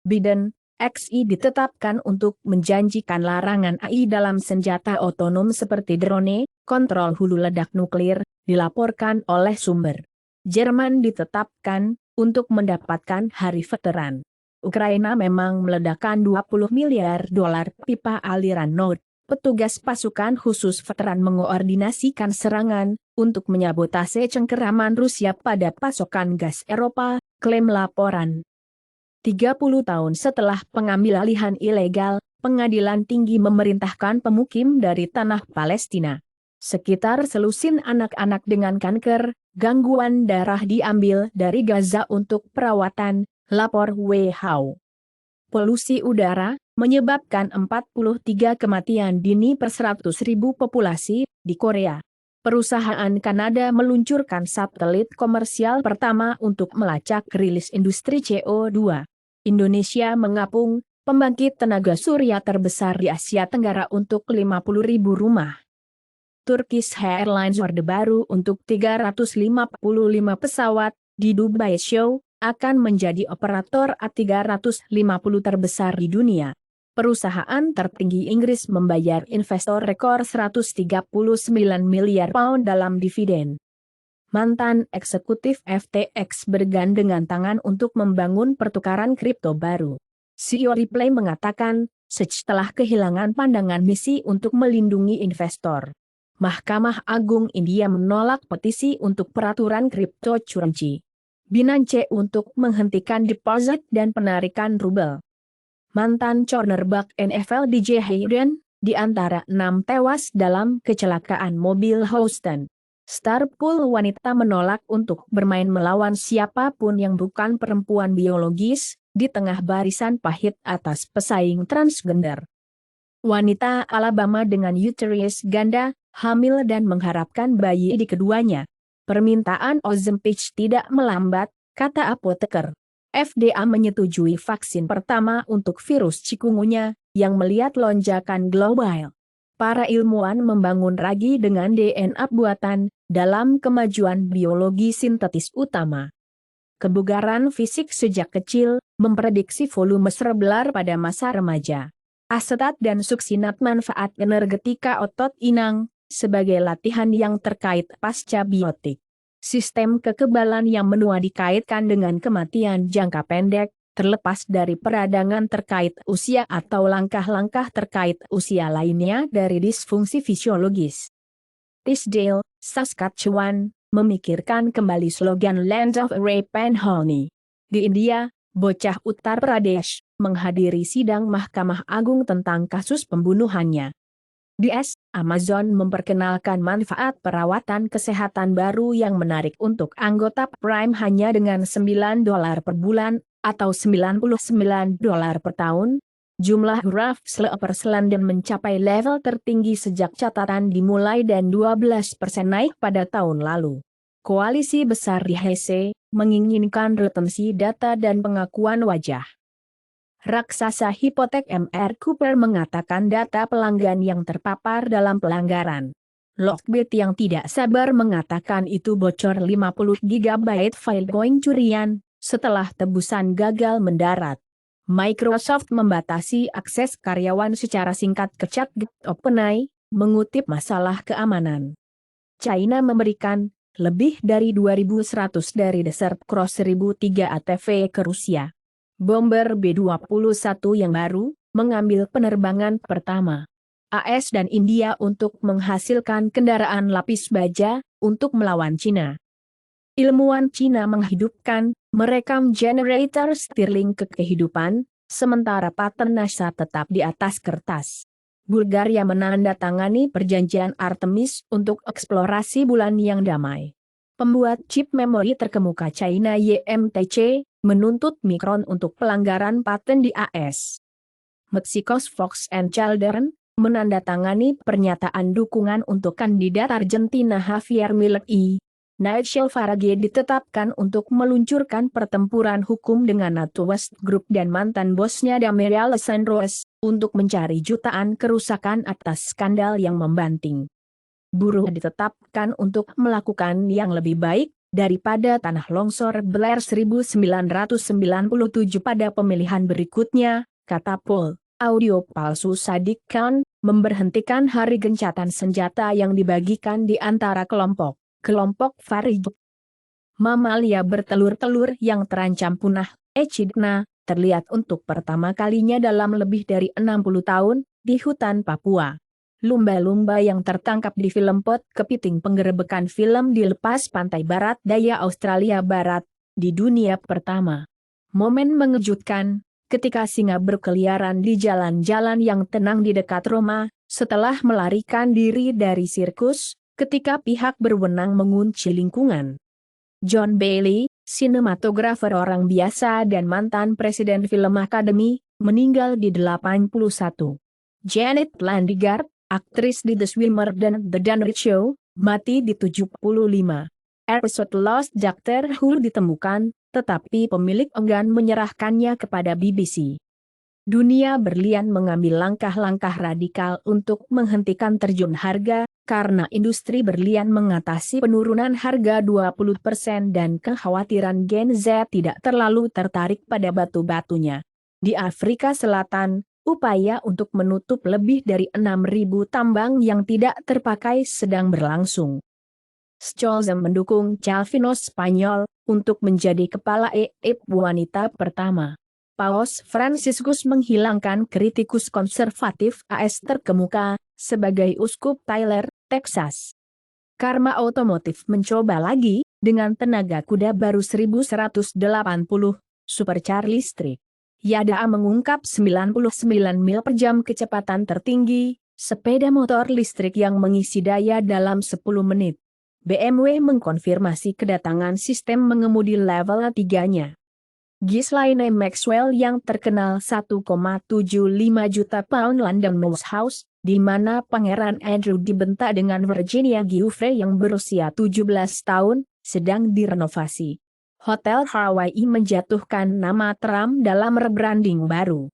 Biden, XI ditetapkan untuk menjanjikan larangan AI dalam senjata otonom seperti drone, kontrol hulu ledak nuklir, dilaporkan oleh sumber. Jerman ditetapkan untuk mendapatkan Hari Veteran. Ukraina memang meledakkan 20 miliar dolar pipa aliran Nord. Petugas pasukan khusus veteran mengoordinasikan serangan untuk menyabotase cengkeraman Rusia pada pasokan gas Eropa, klaim laporan. 30 tahun setelah pengambil alihan ilegal, Pengadilan Tinggi memerintahkan pemukim dari tanah Palestina. Sekitar selusin anak-anak dengan kanker, gangguan darah diambil dari Gaza untuk perawatan, lapor WHO. Polusi udara menyebabkan 43 kematian dini per 100.000 populasi di Korea. Perusahaan Kanada meluncurkan satelit komersial pertama untuk melacak rilis industri CO2. Indonesia mengapung pembangkit tenaga surya terbesar di Asia Tenggara untuk 50.000 rumah. Turkish Airlines Orde Baru untuk 355 pesawat di Dubai Show akan menjadi operator A350 terbesar di dunia. Perusahaan tertinggi Inggris membayar investor rekor 139 miliar pound dalam dividen. Mantan eksekutif FTX bergandengan tangan untuk membangun pertukaran kripto baru. CEO Ripple mengatakan, setelah kehilangan pandangan misi untuk melindungi investor. Mahkamah Agung India menolak petisi untuk peraturan cryptocurrency. Binance untuk menghentikan deposit dan penarikan rubel. Mantan cornerback NFL DJ Hayden, di antara 6 tewas dalam kecelakaan mobil Houston. Star pool wanita menolak untuk bermain melawan siapapun yang bukan perempuan biologis, di tengah barisan pahit atas pesaing transgender. Wanita Alabama dengan uterus ganda, hamil dan mengharapkan bayi di keduanya. Permintaan Ozempic tidak melambat, kata apoteker. FDA menyetujui vaksin pertama untuk virus cikungunya, yang melihat lonjakan global. Para ilmuwan membangun ragi dengan DNA buatan, dalam kemajuan biologi sintetis utama. Kebugaran fisik sejak kecil, memprediksi volume serebelar pada masa remaja. Asetat dan suksinat manfaat energetika otot inang, sebagai latihan yang terkait pasca biotik. Sistem kekebalan yang menua dikaitkan dengan kematian jangka pendek, terlepas dari peradangan terkait usia atau langkah-langkah terkait usia lainnya dari disfungsi fisiologis. Tisdale, Saskatchewan, memikirkan kembali slogan Land of Rape and Honey. Di India, bocah Uttar Pradesh, menghadiri sidang Mahkamah Agung tentang kasus pembunuhannya. Di Amazon memperkenalkan manfaat perawatan kesehatan baru yang menarik untuk anggota Prime hanya dengan $9 per bulan, atau $99 per tahun. Jumlah Raffles per London mencapai level tertinggi sejak catatan dimulai dan 12% naik pada tahun lalu. Koalisi besar di HC menginginkan retensi data dan pengakuan wajah. Raksasa hipotek MR Cooper mengatakan data pelanggan yang terpapar dalam pelanggaran. Lockbit yang tidak sabar mengatakan itu bocor 50 GB file curian, setelah tebusan gagal mendarat. Microsoft membatasi akses karyawan secara singkat ke ChatGPT OpenAI, mengutip masalah keamanan. China memberikan lebih dari 2.100 dari Desert Cross 1.003 ATV ke Rusia. Bomber B-21 yang baru, mengambil penerbangan pertama. AS dan India untuk menghasilkan kendaraan lapis baja, untuk melawan Cina. Ilmuwan Cina menghidupkan, merekam generator Stirling ke kehidupan, sementara paten NASA tetap di atas kertas. Bulgaria menandatangani perjanjian Artemis untuk eksplorasi bulan yang damai. Pembuat chip memori terkemuka China YMTC, menuntut Micron untuk pelanggaran paten di AS. Meksiko's Fox and Children, menandatangani pernyataan dukungan untuk kandidat Argentina Javier Milei. Nigel Farage ditetapkan untuk meluncurkan pertempuran hukum dengan NatWest Group dan mantan bosnya Damir Alessandros, untuk mencari jutaan kerusakan atas skandal yang membanting. Buruh ditetapkan untuk melakukan yang lebih baik, Daripada tanah longsor Blair 1997 pada pemilihan berikutnya, kata Paul, audio palsu Sadiq Khan, memberhentikan hari gencatan senjata yang dibagikan di antara kelompok Farij. Mamalia bertelur-telur yang terancam punah, Echidna, terlihat untuk pertama kalinya dalam lebih dari 60 tahun, di hutan Papua. Lumba-lumba yang tertangkap di film pot kepiting penggerebekan film di lepas pantai barat daya Australia Barat, di dunia pertama. Momen mengejutkan, ketika singa berkeliaran di jalan-jalan yang tenang di dekat Roma, setelah melarikan diri dari sirkus, ketika pihak berwenang mengunci lingkungan. John Bailey, sinematografer orang biasa dan mantan presiden film Academy, meninggal di 81. Janet Landigard, aktris di The Swimmer dan The Dinner Show, mati di 75. Episode Lost Doctor Who ditemukan, tetapi pemilik enggan menyerahkannya kepada BBC. Dunia berlian mengambil langkah-langkah radikal untuk menghentikan terjun harga, karena industri berlian mengatasi penurunan harga 20% dan kekhawatiran Gen Z tidak terlalu tertarik pada batu-batunya. Di Afrika Selatan, upaya untuk menutup lebih dari 6.000 tambang yang tidak terpakai sedang berlangsung. Scholz mendukung Calvino Spanyol untuk menjadi kepala EIB wanita pertama. Paus Franciscus menghilangkan kritikus konservatif AS terkemuka sebagai uskup Tyler, Texas. Karma Otomotif mencoba lagi dengan tenaga kuda baru 1180 supercar listrik. Yada mengungkap 99 mil per jam kecepatan tertinggi, sepeda motor listrik yang mengisi daya dalam 10 menit. BMW mengkonfirmasi kedatangan sistem mengemudi level 3-nya. Ghislaine Maxwell yang terkenal 1,75 juta pound London Mouse House, di mana Pangeran Andrew dibentak dengan Virginia Giuffre yang berusia 17 tahun, sedang direnovasi. Hotel Hawaii menjatuhkan nama Trump dalam rebranding baru.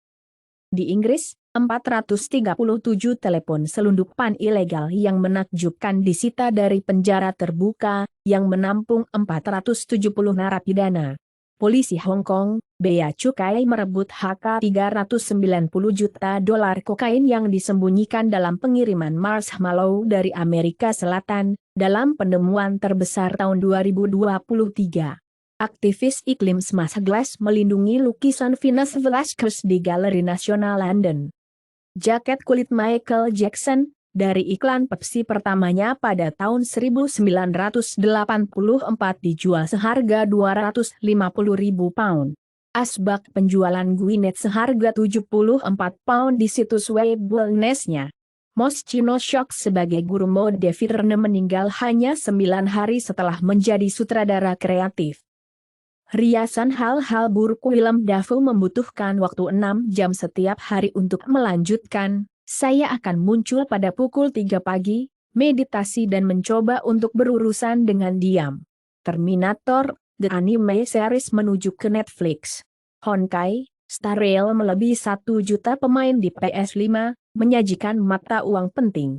Di Inggris, 437 telepon selundupan ilegal yang menakjubkan disita dari penjara terbuka, yang menampung 470 narapidana. Polisi Hong Kong, bea cukai merebut HK $390 juta kokain yang disembunyikan dalam pengiriman marshmallow dari Amerika Selatan, dalam penemuan terbesar tahun 2023. Aktivis iklim Smash Glass melindungi lukisan Venus Velasquez di Galeri Nasional London. Jaket kulit Michael Jackson, dari iklan Pepsi pertamanya pada tahun 1984 dijual seharga 250.000 pound. Asbak penjualan Gwyneth seharga 74 pound di situs web wellness-nya. Moschino shock sebagai guru mode Verne meninggal hanya 9 hari setelah menjadi sutradara kreatif. Riasan hal-hal buruk Willem Dafoe membutuhkan waktu 6 jam setiap hari untuk melanjutkan. Saya akan muncul pada pukul 3 pagi, meditasi dan mencoba untuk berurusan dengan diam. Terminator, The Anime Series menuju ke Netflix. Honkai, Star Rail melebihi 1 juta pemain di PS5, menyajikan mata uang penting.